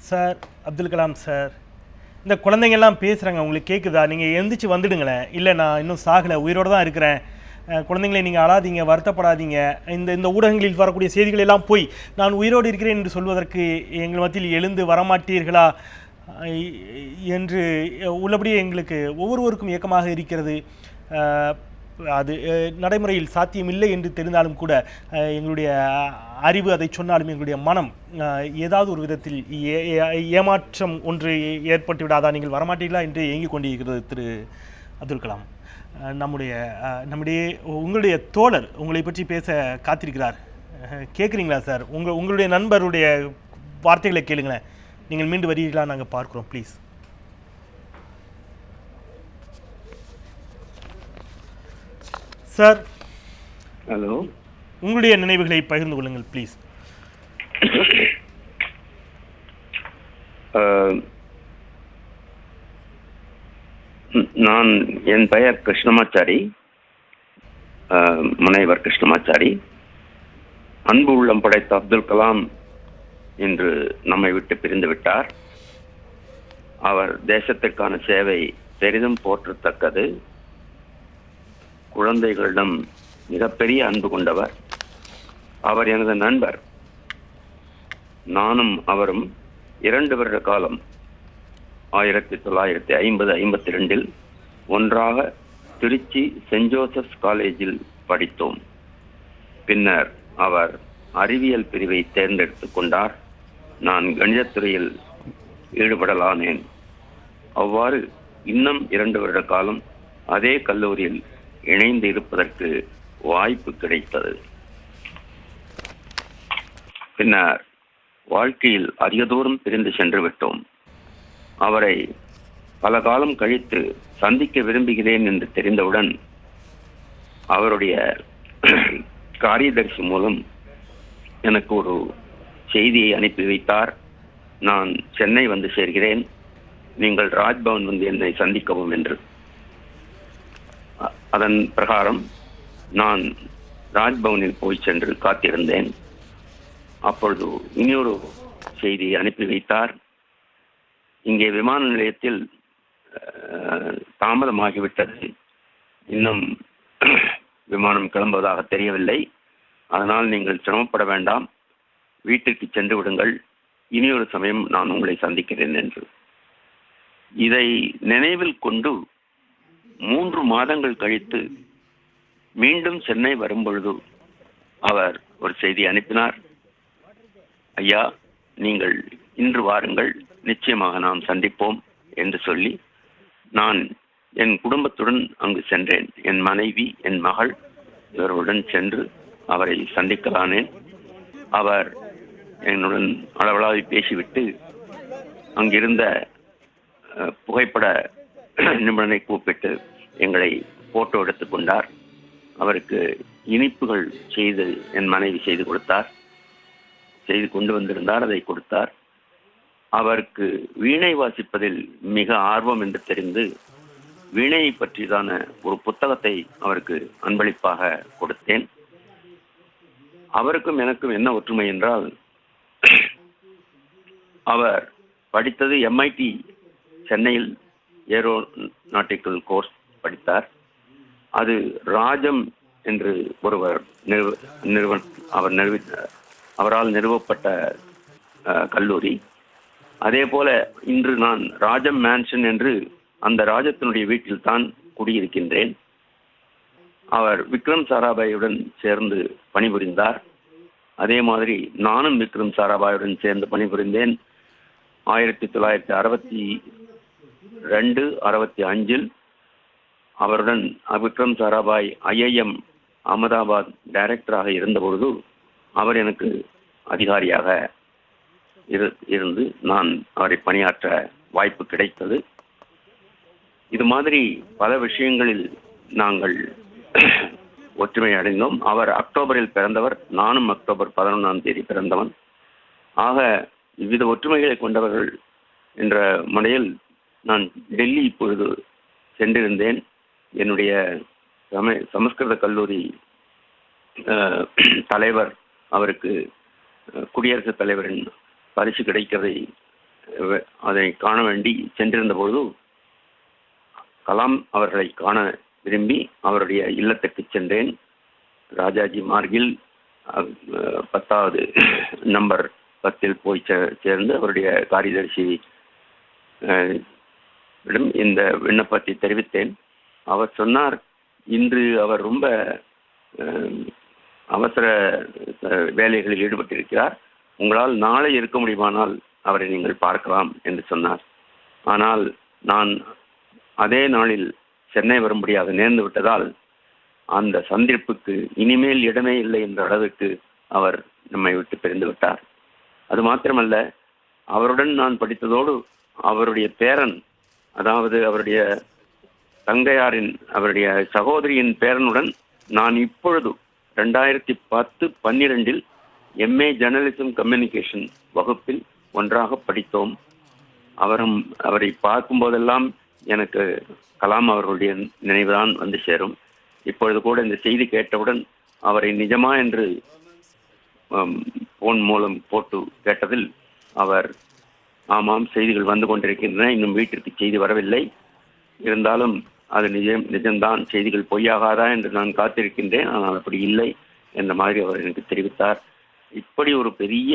Sir, Abdul Kalam sir. இந்த குழந்தைங்கள்லாம் பேசுகிறாங்க, உங்களுக்கு கேட்குதா? நீங்கள் எந்திரிச்சு வந்துடுங்களேன். இல்லை, நான் இன்னும் சாகலை, உயிரோடு தான் இருக்கிறேன். குழந்தைங்களை நீங்கள் அழாதீங்க, வருத்தப்படாதீங்க. இந்த இந்த ஊடகங்களில் வரக்கூடிய செய்திகள் எல்லாம் போய் நான் உயிரோடு இருக்கிறேன் என்று சொல்வதற்கு எங்கள் மத்தியில் எழுந்து வரமாட்டீர்களா என்று உள்ளபடியே எங்களுக்கு ஒவ்வொருவருக்கும் இயக்கமாக இருக்கிறது. அது நடைமுறையில் சாத்தியமில்லை என்று தெரிந்தாலும் கூட எங்களுடைய அறிவு அதை சொன்னாலும் எங்களுடைய மனம் ஏதாவது ஒரு விதத்தில் ஏமாற்றம் ஒன்று ஏற்பட்டு விடாதா, நீங்கள் வரமாட்டீர்களா என்று ஏங்கிக் கொண்டிருக்கிறது திரு அப்துல் கலாம். நம்முடைய உங்களுடைய தோழர் உங்களை பற்றி பேச காத்திருக்கிறார். கேட்குறீங்களா சார்? உங்களுடைய நண்பருடைய வார்த்தைகளை கேளுங்களேன். நீங்கள் மீண்டு வருவீர்களா? நாங்கள் பார்க்குறோம், ப்ளீஸ். சார், ஹலோ, உங்களுடைய நினைவுகளை பகிர்ந்து கொள்ளுங்கள், ப்ளீஸ். நான் என் பெயர் கிருஷ்ணமாச்சாரி, முனைவர் கிருஷ்ணமாச்சாரி. அன்பு உள்ளம் படைத்த அப்துல் கலாம் இன்று நம்மை விட்டு பிரிந்து விட்டார். அவர் தேசத்திற்கான சேவை பெரிதும் போற்றத்தக்கது. குழந்தைகளிடம் மிகப்பெரிய அன்பு கொண்டவர். அவர் எனது நண்பர். நானும் அவரும் 2 வருட காலம் 1952 ஒன்றாக திருச்சி சென்ட் ஜோசப்ஸ் காலேஜில் படித்தோம். பின்னர் அவர் அறிவியல் பிரிவை தேர்ந்தெடுத்துக் கொண்டார். நான் கணிதத்துறையில் ஈடுபடலானேன். அவ்வாறு இன்னும் 2 வருட காலம் அதே கல்லூரியில் இணைந்து இருப்பதற்கு வாய்ப்பு கிடைத்தது. பின்னர் வாழ்க்கையில் அதிக தூரம் பிரிந்து சென்று விட்டோம். அவரை பல காலம் கழித்து சந்திக்க விரும்புகிறேன் என்று தெரிந்தவுடன் அவருடைய காரியதர்சி மூலம் எனக்கு ஒரு செய்தியை அனுப்பி வைத்தார். நான் சென்னை வந்து சேர்கிறேன், நீங்கள் ராஜ்பவன் வந்து என்னை சந்திக்கவும் என்று. அதன் பிரகாரம் நான் ராஜ்பவனில் போய் சென்று காத்திருந்தேன். அப்பொழுது இனியொரு செய்தியை அனுப்பி வைத்தார். இங்கே விமான நிலையத்தில் தாமதமாகிவிட்டது, இன்னும் விமானம் கிளம்புவதாக தெரியவில்லை. அதனால் நீங்கள் சிரமப்பட வேண்டாம், வீட்டிற்கு சென்று விடுங்கள், இனியொரு சமயம் நான் உங்களை சந்திக்கிறேன் என்று. இதை நினைவில் கொண்டு 3 மாதங்கள் கழித்து மீண்டும் சென்னை வரும்பொழுது அவர் ஒரு செய்தி அனுப்பினார். ஐயா, நீங்கள் இன்று வாருங்கள், நிச்சயமாக நாம் சந்திப்போம் என்று சொல்லி நான் என் குடும்பத்துடன் அங்கு சென்றேன். என் மனைவி, என் மகள் இவர்களுடன் சென்று அவரை சந்திக்கலானேன். அவர் என்னுடன் அளவலாவி பேசிவிட்டு அங்கிருந்த புகைப்பட நிபுணரை கூப்பிட்டு எங்களை போட்டோ எடுத்துக்கொண்டார். அவருக்கு இனிப்புகள் செய்து என் மனைவி செய்து கொண்டு வந்திருந்தார், அதை கொடுத்தார். அவருக்கு வீணை வாசிப்பதில் மிக ஆர்வம் என்று தெரிந்து வீணையை பற்றியதான ஒரு புத்தகத்தை அவருக்கு அன்பளிப்பாக கொடுத்தேன். அவருக்கும் எனக்கும் என்ன ஒற்றுமை என்றால், அவர் படித்தது MIT சென்னையில் ஏரோநாட்டிக்கல் கோர்ஸ் படித்தார். அது ராஜம் என்று ஒருவர் அவரால் நிறுவப்பட்ட கல்லூரி. அதே போல இன்று நான் ராஜம் மேன்ஷன் என்று அந்த ராஜத்தினுடைய வீட்டில் தான் குடியிருக்கின்றேன். அவர் விக்ரம் சாராபாயுடன் சேர்ந்து பணிபுரிந்தார். அதே மாதிரி நானும் விக்ரம் சாராபாயுடன் சேர்ந்து பணிபுரிந்தேன். 1962-65 அவருடன் விக்ரம் சாராபாய் IIM அகமதாபாத் டைரக்டராக இருந்தபொழுது அவர் எனக்கு அதிகாரியாக இருந்து நான் அவரை பணியாற்ற வாய்ப்பு கிடைத்தது. இது மாதிரி பல விஷயங்களில் நாங்கள் ஒற்றுமை அடைந்தோம். அவர் அக்டோபரில் பிறந்தவர், நானும் அக்டோபர் 11ஆம் தேதி பிறந்தவன். ஆக இவ்வித ஒற்றுமைகளை கொண்டவர்கள் என்ற முறையில் நான் டெல்லி இப்பொழுது சென்றிருந்தேன். என்னுடைய சமஸ்கிருத கல்லூரி தலைவர், அவருக்கு குடியரசுத் தலைவரின் பரிசு கிடைக்கிறதை அதை காண வேண்டி சென்றிருந்த பொழுது கலாம் அவர்களை காண விரும்பி அவருடைய இல்லத்துக்கு சென்றேன். ராஜாஜி மார்கில் 10வது நம்பர் 10 போய் சேர்ந்து அவருடைய காரியதர்சி இந்த விண்ணப்பத்தை தெரிவித்தேன். அவர் சொன்னார், இன்று அவர் ரொம்ப அவசர வேலைகளில் ஈடுபட்டிருக்கிறார், உங்களால் நாளை இருக்க முடியுமானால் அவரை நீங்கள் பார்க்கலாம் என்று சொன்னார். ஆனால் நான் அதே நாளில் சென்னை வரும்படியாக நேர்ந்து விட்டதால் அந்த சந்திப்புக்கு இனிமேல் இடமே இல்லை என்ற அளவுக்கு அவர் நம்மை விட்டு பிரிந்து விட்டார். அது மாத்திரமல்ல, அவருடன் நான் படித்ததோடு அவருடைய பேரன், அதாவது அவருடைய தங்கையாரின் அவருடைய சகோதரியின் பேரனுடன் நான் இப்பொழுது 2010-12 MA ஜேர்னலிசம் கம்யூனிகேஷன் வகுப்பில் ஒன்றாக படித்தோம். அவரை பார்க்கும் போதெல்லாம் எனக்கு கலாம் அவர்களுடைய நினைவுதான் வந்து சேரும். இப்பொழுது கூட இந்த செய்தி கேட்டவுடன் அவரை நிஜமா என்று போன் மூலம் போட்டு கேட்டதில் அவர், ஆமாம் செய்திகள் வந்து கொண்டிருக்கின்றன, இன்னும் வீட்டிற்கு செய்தி வரவில்லை, இருந்தாலும் அது நிஜம்தான், செய்திகள் பொய்யாகாதா என்று நான் காத்திருக்கின்றேன், ஆனால் அப்படி இல்லை என்ற மாதிரி அவர் எனக்கு தெரிவித்தார். இப்படி ஒரு பெரிய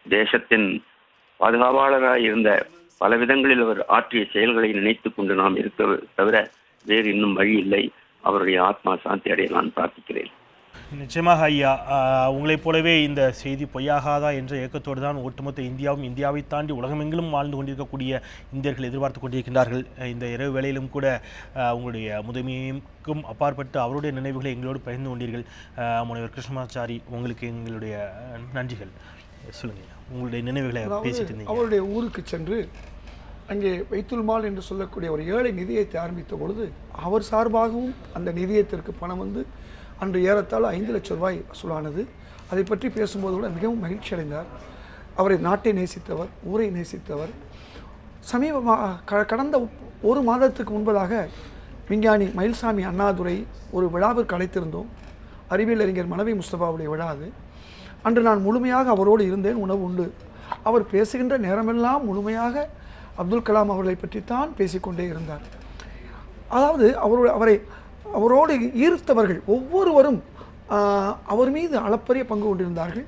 தேசத்தின் பாதுகாவலராக இருந்த பல விதங்களில் அவர் ஆற்றிய செயல்களை நினைத்து கொண்டு நாம் இருக்க தவிர வேறு இன்னும் வழி இல்லை. அவருடைய ஆத்மா சாந்தி அடைய நான் பிரார்த்திக்கிறேன். நிச்சயமாக ஐயா, உங்களைப் போலவே இந்த செய்தி பொய்யாகாதா என்ற இயக்கத்தோடு தான் ஒட்டுமொத்த இந்தியாவும், இந்தியாவை தாண்டி உலகமெங்கிலும் வாழ்ந்து கொண்டிருக்கக்கூடிய இந்தியர்கள் எதிர்பார்த்து கொண்டிருக்கின்றார்கள். இந்த இரவு வேளையிலும் கூட உங்களுடைய முதுமைக்கும் அப்பாற்பட்டு அவருடைய நினைவுகளை எங்களோடு பகிர்ந்து கொண்டீர்கள். முனைவர் கிருஷ்ணமாச்சாரி, உங்களுக்கு எங்களுடைய நன்றிகள். சொல்லுங்கள், உங்களுடைய நினைவுகளை பேசிட்டு இருந்தீங்க. அவருடைய ஊருக்கு சென்று அங்கே வைத்துல் மால் என்று சொல்லக்கூடிய ஒரு ஏழை நிதியத்தை ஆரம்பித்த பொழுது அவர் சார்பாகவும் அந்த நிதியத்திற்கு பணம் வந்து அன்று ஏறத்தாழ 5 லட்சம் ரூபாய் வசூலானது. அதை பற்றி பேசும்போது கூட மிகவும் மகிழ்ச்சி அடைந்தார். அவரை நாட்டை நேசித்தவர், ஊரை நேசித்தவர். கடந்த 1 மாதத்துக்கு முன்பதாக விஞ்ஞானி மயில்சாமி அண்ணாதுரை ஒரு விழாவிற்கு அழைத்திருந்தோம். அறிவியல் அறிஞர் மனவி முஸ்தபாவுடைய விழா அது. அன்று நான் முழுமையாக அவரோடு இருந்தேன், உணவு உண்டு. அவர் பேசுகின்ற நேரமெல்லாம் முழுமையாக அப்துல் கலாம் அவர்களை பற்றித்தான் பேசிக்கொண்டே இருந்தார். அதாவது அவரோடு ஈர்த்தவர்கள் ஒவ்வொருவரும் அவர் மீது அளப்பரிய பங்கு கொண்டிருந்தார்கள்.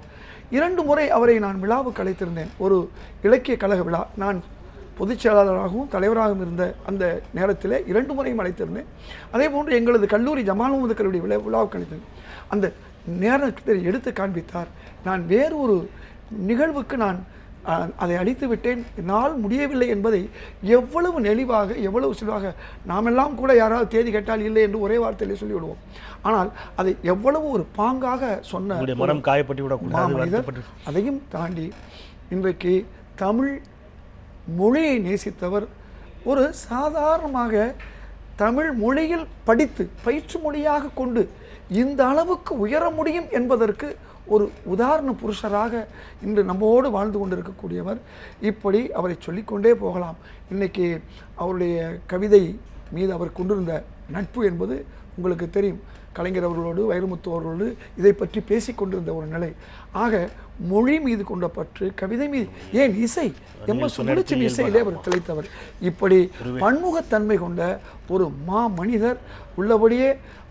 2 முறை அவரை நான் விழாவுக்கு அழைத்திருந்தேன். ஒரு இலக்கிய கழக விழா, நான் பொதுச் செயலாளராகவும் தலைவராகவும் இருந்த அந்த நேரத்தில் 2 முறையும் அழைத்திருந்தேன். அதே போன்று எங்களது கல்லூரி ஜமால் முகமது கல்லூரி விழாவுக்கு அழைத்தேன். அந்த நேரத்தை எடுத்து காண்பித்தார். நான் வேறு ஒரு நிகழ்வுக்கு நான் அதை அழித்து விட்டேன், என்னால் முடியவில்லை என்பதை எவ்வளவு நெளிவாக, எவ்வளவு சிலவாக, நாமெல்லாம் கூட யாராவது தேதி கேட்டால் இல்லை என்று ஒரே வார்த்தையிலே சொல்லிவிடுவோம். ஆனால் அதை எவ்வளவு ஒரு பாங்காக சொன்ன மனம் காயப்பட்டு அதையும் தாண்டி இன்றைக்கு தமிழ் மொழியை நேசித்தவர், ஒரு சாதாரணமாக தமிழ் மொழியில் படித்து பயிற்று மொழியாக கொண்டு இந்த அளவுக்கு உயர முடியும் என்பதற்கு ஒரு உதாரண புருஷராக இன்று நம்மோடு வாழ்ந்து கொண்டிருக்கக்கூடியவர். இப்படி அவரை சொல்லிக்கொண்டே போகலாம். இன்றைக்கி அவருடைய கவிதை மீது அவர் கொண்டிருந்த நட்பு என்பது உங்களுக்கு தெரியும். கலைஞர் அவர்களோடு, வைரமுத்து அவர்களோடு இதை பற்றி பேசிக்கொண்டிருந்த ஒரு நிலை. ஆக மொழி மீது கொண்ட பற்று, கவிதை மீது, ஏன் இசை, சுழற்சி இசையிலே அவர் திளைத்தவர். இப்படி பன்முகத்தன்மை கொண்ட ஒரு மனிதர் உள்ளபடியே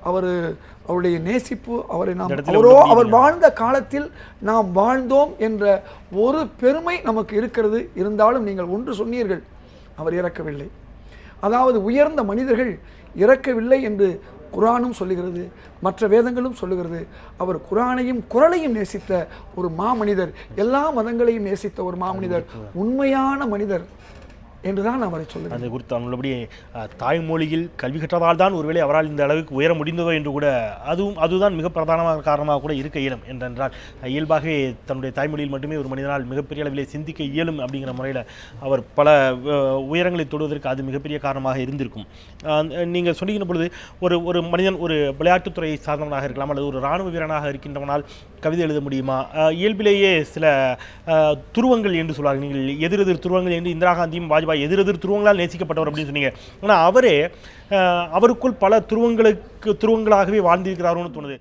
அவருடைய நேசிப்பு, அவர் வாழ்ந்த காலத்தில் நாம் வாழ்ந்தோம் என்ற ஒரு பெருமை நமக்கு இருக்கிறது. இருந்தாலும் நீங்கள் ஒன்று சொன்னீர்கள், அவர் இறக்கவில்லை. அதாவது உயர்ந்த மனிதர்கள் இறக்கவில்லை என்று குரானும் சொல்லுகிறது, மற்ற வேதங்களும் சொல்லுகிறது. அவர் குரானையும் குரலையும் நேசித்த ஒரு மாமனிதர், எல்லா மதங்களையும் நேசித்த ஒரு மாமனிதர், உண்மையான மனிதர் என்றுதான் அவரை சொல்லுங்கள். அது குறித்து அவங்களுடைய தாய்மொழியில் கல்வி கற்றதால் தான் ஒருவேளை அவரால் இந்த அளவுக்கு உயர முடிந்ததோ என்று கூட அதுதான் மிக பிரதானமான காரணமாக கூட இருக்க இயலும். என்றால் இயல்பாகவே தன்னுடைய தாய்மொழியில் மட்டுமே ஒரு மனிதனால் மிகப்பெரிய அளவிலே சிந்திக்க இயலும் அப்படிங்கிற முறையில் அவர் பல உயரங்களை தொடுவதற்கு அது மிகப்பெரிய காரணமாக இருந்திருக்கும். நீங்கள் சொன்னிக்கிற பொழுது ஒரு மனிதன் ஒரு விளையாட்டுத்துறை சார்ந்தவனாக இருக்கலாம், அல்லது ஒரு இராணுவ வீரனாக இருக்கின்றவனால் கவிதை எழுத முடியுமா? இயல்பிலேயே சில துருவங்கள் என்று சொல்வார்கள். நீங்கள் எதிரெதிர் துருவங்கள் என்று இந்திரா காந்தியும் வாஜ்பாய் எதிரெதிர் துருவங்களால் நேசிக்கப்பட்டவர் அப்படின்னு சொன்னீங்க. ஆனால் அவருக்குள் பல துருவங்களாகவே வாழ்ந்திருக்கிறாரோன்னு தோணுது.